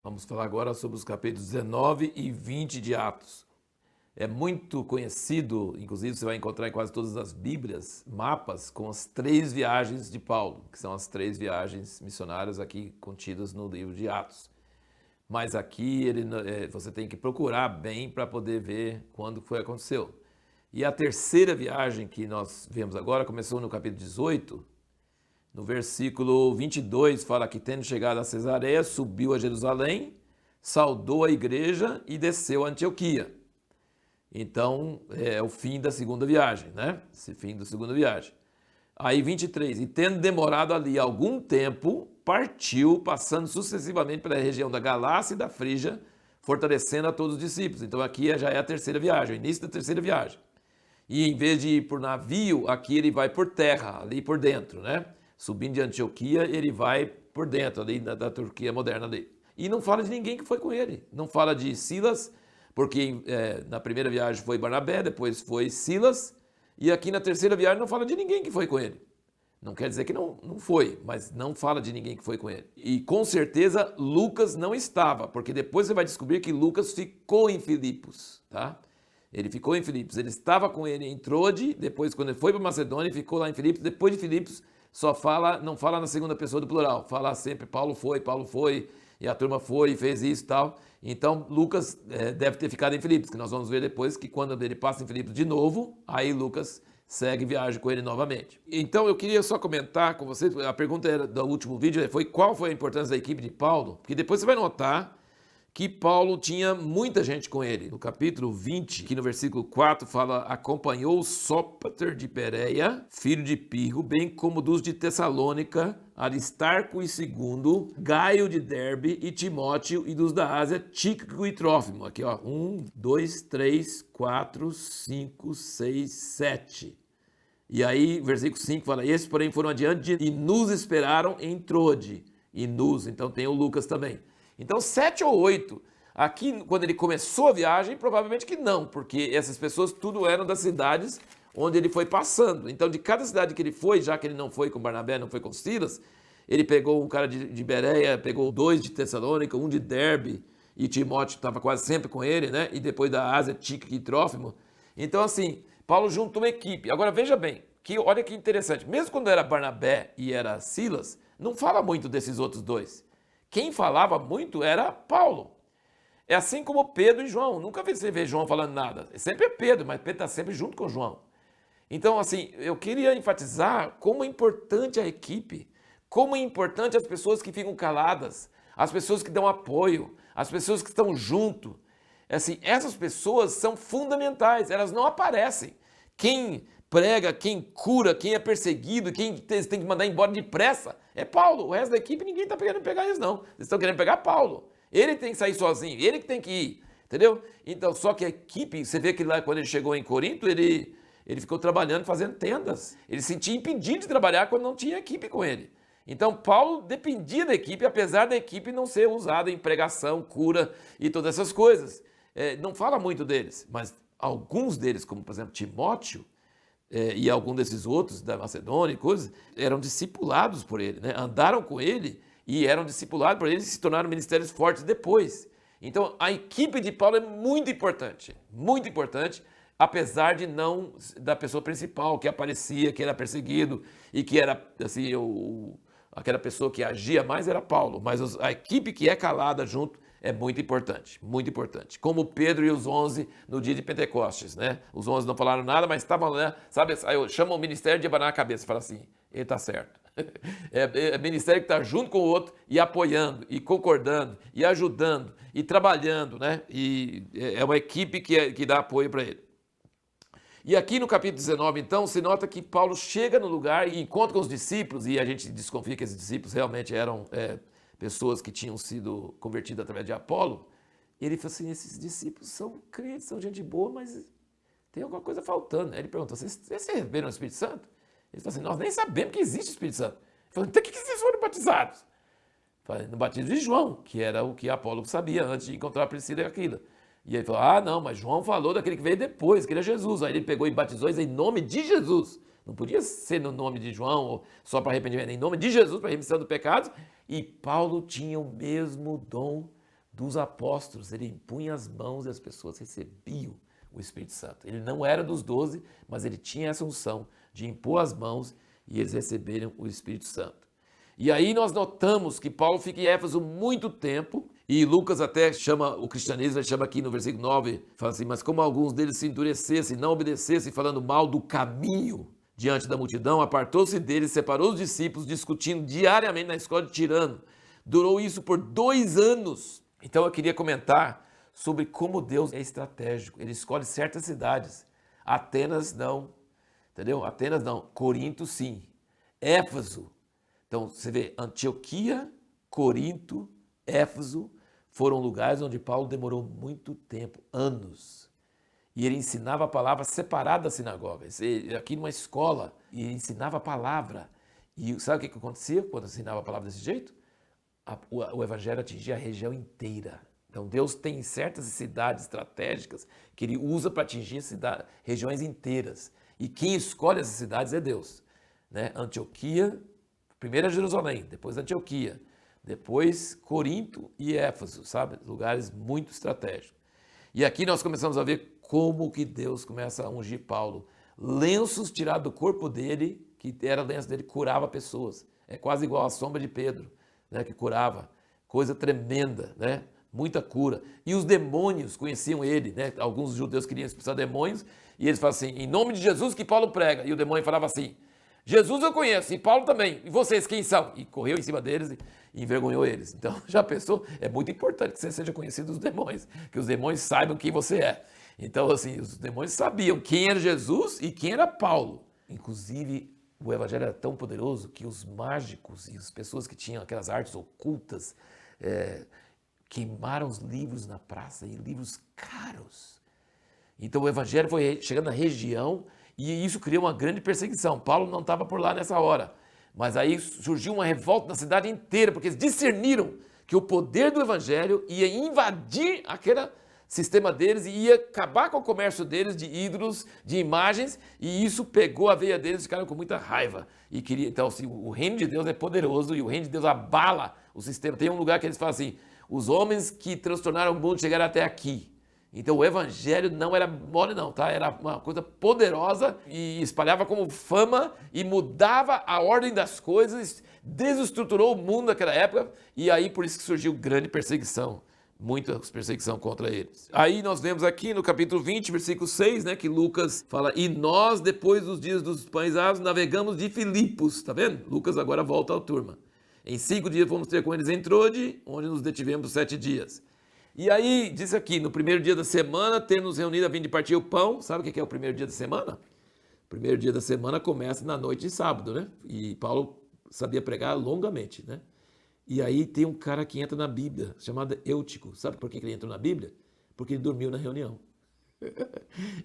Vamos falar agora sobre os capítulos 19 e 20 de Atos. É muito conhecido, inclusive você vai encontrar em quase todas as Bíblias, mapas com as 3 viagens de Paulo, que são as 3 viagens missionárias aqui contidas no livro de Atos. Mas aqui você tem que procurar bem para poder ver quando foi aconteceu. E a terceira viagem que nós vemos agora começou no capítulo 18, no versículo 22, fala que tendo chegado a Cesareia, subiu a Jerusalém, saudou a igreja e desceu a Antioquia. Então, é o fim da segunda viagem, né? Esse fim da segunda viagem. Aí 23, e tendo demorado ali algum tempo, partiu, passando sucessivamente pela região da Galácia e da Frígia, fortalecendo a todos os discípulos. Então aqui já é a terceira viagem, o início da terceira viagem. E em vez de ir por navio, aqui ele vai por terra, ali por dentro, né? Subindo de Antioquia, ele vai por dentro, ali da Turquia moderna dele. E não fala de ninguém que foi com ele. Não fala de Silas, porque na primeira viagem foi Barnabé, depois foi Silas, e aqui na terceira viagem não fala de ninguém que foi com ele. Não quer dizer que não foi, mas não fala de ninguém que foi com ele. E com certeza Lucas não estava, porque depois você vai descobrir que Lucas ficou em Filipos, tá? Ele ficou em Filipos, ele estava com ele em Trode, depois quando ele foi para Macedônia, ficou lá em Filipos, depois de Filipos não fala na segunda pessoa do plural, fala sempre Paulo foi, e a turma foi e fez isso e tal. Então Lucas deve ter ficado em Filipos, que nós vamos ver depois que quando ele passa em Filipos de novo, aí Lucas segue viagem com ele novamente. Então eu queria só comentar com vocês, a pergunta era do último vídeo foi qual foi a importância da equipe de Paulo, porque depois você vai notar que Paulo tinha muita gente com ele. No capítulo 20, aqui no versículo 4, fala, acompanhou Sópater de Pérea, filho de Pirro, bem como dos de Tessalônica, Aristarco e Segundo, Gaio de Derbe e Timóteo, e dos da Ásia, Tíquico e Trófimo. Aqui, ó, 1, 2, 3, 4, 5, 6, 7. E aí, versículo 5 fala, esses, porém, foram adiante e nos esperaram em Trode. E nos, então tem o Lucas também. Então, 7 ou 8. Aqui, quando ele começou a viagem, provavelmente que não, porque essas pessoas tudo eram das cidades onde ele foi passando. Então, de cada cidade que ele foi, já que ele não foi com Barnabé, não foi com Silas, ele pegou um cara de Bereia, pegou 2 de Tessalônica, 1 de Derbe, e Timóteo estava quase sempre com ele, né? E depois da Ásia, Tíquico e Trófimo. Então, assim, Paulo juntou uma equipe. Agora, veja bem, olha que interessante. Mesmo quando era Barnabé e era Silas, não fala muito desses outros 2. Quem falava muito era Paulo. É assim como Pedro e João. Nunca você vê João falando nada. Sempre é Pedro, mas Pedro está sempre junto com João. Então, assim, eu queria enfatizar como é importante a equipe, como é importante as pessoas que ficam caladas, as pessoas que dão apoio, as pessoas que estão junto. Assim, essas pessoas são fundamentais, elas não aparecem. Quem prega, quem cura, quem é perseguido, quem tem que mandar embora depressa, é Paulo. O resto da equipe ninguém está querendo pegar eles, não. Eles estão querendo pegar Paulo. Ele tem que sair sozinho, ele que tem que ir, entendeu? Então, só que a equipe, você vê que lá quando ele chegou em Corinto, ele ficou trabalhando, fazendo tendas. Ele se sentia impedido de trabalhar quando não tinha equipe com ele. Então, Paulo dependia da equipe, apesar da equipe não ser usada em pregação, cura e todas essas coisas. Não fala muito deles, mas alguns deles, como por exemplo Timóteo, e algum desses outros da Macedônia e coisas, eram discipulados por ele, né? Andaram com ele e eram discipulados por ele e se tornaram ministérios fortes depois. Então, a equipe de Paulo é muito importante, apesar de não da pessoa principal que aparecia, que era perseguido e que era assim, aquela pessoa que agia mais era Paulo, mas a equipe que é calada junto é muito importante, muito importante. Como Pedro e os 11 no dia de Pentecostes, né? Os 11 não falaram nada, mas estavam lá, sabe? Aí eu chamo o ministério de abanar a cabeça e falo assim, ele está certo. É ministério que está junto com o outro e apoiando, e concordando, e ajudando, e trabalhando, né? E é uma equipe que dá apoio para ele. E aqui no capítulo 19, então, se nota que Paulo chega no lugar e encontra com os discípulos, e a gente desconfia que esses discípulos realmente eram pessoas que tinham sido convertidas através de Apolo. E ele falou assim, esses discípulos são crentes, são gente boa, mas tem alguma coisa faltando. Aí ele perguntou, vocês receberam o Espírito Santo? Ele falou assim, nós nem sabemos que existe o Espírito Santo. Ele falou, então o que vocês foram batizados? Falei, no batismo de João, que era o que Apolo sabia antes de encontrar a Priscila e Aquila. E ele falou, não, mas João falou daquele que veio depois, que era Jesus. Aí ele pegou e batizou em nome de Jesus. Não podia ser no nome de João, ou só para arrependimento, em nome de Jesus, para remissão dos pecados. E Paulo tinha o mesmo dom dos apóstolos. Ele impunha as mãos e as pessoas recebiam o Espírito Santo. Ele não era dos 12, mas ele tinha essa unção de impor as mãos e eles receberam o Espírito Santo. E aí nós notamos que Paulo fica em Éfeso muito tempo, e Lucas até chama o cristianismo, ele chama aqui no versículo 9, fala assim, mas como alguns deles se endurecessem, não obedecessem, falando mal do caminho diante da multidão, apartou-se deles, separou os discípulos, discutindo diariamente na escola de Tirano. Durou isso por 2 anos. Então eu queria comentar sobre como Deus é estratégico. Ele escolhe certas cidades. Atenas não, entendeu? Atenas não. Corinto sim. Éfeso. Então você vê, Antioquia, Corinto, Éfeso foram lugares onde Paulo demorou muito tempo, anos. E ele ensinava a palavra separada da sinagoga. Aqui numa escola, e ele ensinava a palavra. E sabe o que acontecia quando ensinava a palavra desse jeito? O evangelho atingia a região inteira. Então Deus tem certas cidades estratégicas que ele usa para atingir regiões inteiras. E quem escolhe essas cidades é Deus. Né? Antioquia, primeiro é Jerusalém, depois Antioquia, depois Corinto e Éfeso, sabe? Lugares muito estratégicos. E aqui nós começamos a ver como que Deus começa a ungir Paulo. Lenços tirados do corpo dele, que era lenço dele, curava pessoas. É quase igual a sombra de Pedro, né, que curava. Coisa tremenda, né? Muita cura. E os demônios conheciam ele, né? Alguns judeus queriam expulsar demônios, e eles falavam assim, em nome de Jesus que Paulo prega. E o demônio falava assim, Jesus eu conheço, e Paulo também, e vocês quem são? E correu em cima deles e envergonhou eles. Então, já pensou? É muito importante que você seja conhecido dos demônios, que os demônios saibam quem você é. Então, assim, os demônios sabiam quem era Jesus e quem era Paulo. Inclusive, o evangelho era tão poderoso que os mágicos e as pessoas que tinham aquelas artes ocultas queimaram os livros na praça, e livros caros. Então, o evangelho foi chegando na região e isso criou uma grande perseguição. Paulo não estava por lá nessa hora. Mas aí surgiu uma revolta na cidade inteira, porque eles discerniram que o poder do evangelho ia invadir aquele sistema deles e ia acabar com o comércio deles de ídolos, de imagens, e isso pegou a veia deles e ficaram com muita raiva. E queria, então, assim, o reino de Deus é poderoso e o reino de Deus abala o sistema. Tem um lugar que eles falam assim, os homens que transtornaram o mundo chegaram até aqui. Então o evangelho não era mole não, tá? Era uma coisa poderosa e espalhava como fama e mudava a ordem das coisas, desestruturou o mundo naquela época e aí por isso que surgiu grande perseguição, muita perseguição contra eles. Aí nós vemos aqui no capítulo 20, versículo 6, né, que Lucas fala, e nós depois dos dias dos pães asmos navegamos de Filipos, tá vendo? Lucas agora volta à turma. Em 5 dias fomos ter com eles em Trode, onde nos detivemos 7 dias. E aí, diz aqui, no primeiro dia da semana, tendo nos reunido a fim de partir o pão. Sabe o que é o primeiro dia da semana? O primeiro dia da semana começa na noite de sábado, né? E Paulo sabia pregar longamente, né? E aí tem um cara que entra na Bíblia, chamado Eutico. Sabe por que ele entrou na Bíblia? Porque ele dormiu na reunião.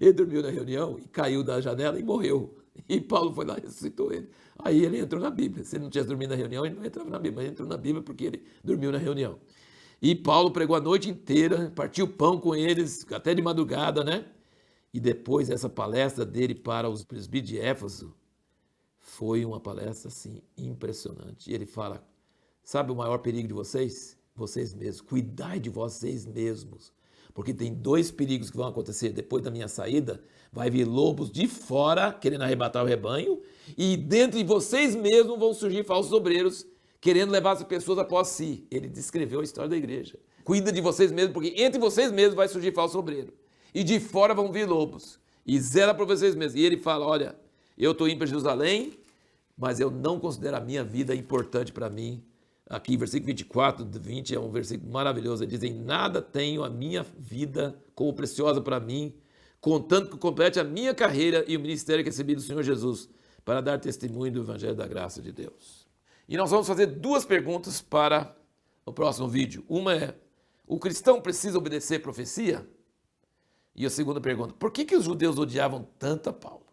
Ele dormiu na reunião e caiu da janela e morreu. E Paulo foi lá e ressuscitou ele. Aí ele entrou na Bíblia. Se ele não tivesse dormido na reunião, ele não entrava na Bíblia. Mas ele entrou na Bíblia porque ele dormiu na reunião. E Paulo pregou a noite inteira, partiu pão com eles, até de madrugada, né? E depois essa palestra dele para os presbíteros de Éfeso foi uma palestra, assim, impressionante. E ele fala, sabe o maior perigo de vocês? Vocês mesmos. Cuidai de vocês mesmos. Porque tem 2 perigos que vão acontecer depois da minha saída. Vai vir lobos de fora, querendo arrebatar o rebanho. E dentro de vocês mesmos vão surgir falsos obreiros, querendo levar as pessoas após si. Ele descreveu a história da igreja. Cuida de vocês mesmos, porque entre vocês mesmos vai surgir falso obreiro. E de fora vão vir lobos. E zela para vocês mesmos. E ele fala, olha, eu estou indo para Jerusalém, mas eu não considero a minha vida importante para mim. Aqui, versículo 24, 20, é um versículo maravilhoso. Ele diz, em nada tenho a minha vida como preciosa para mim, contanto que complete a minha carreira e o ministério que recebi do Senhor Jesus, para dar testemunho do Evangelho da graça de Deus. E nós vamos fazer 2 perguntas para o próximo vídeo. Uma é, o cristão precisa obedecer profecia? E a segunda pergunta, por que os judeus odiavam tanto a Paulo?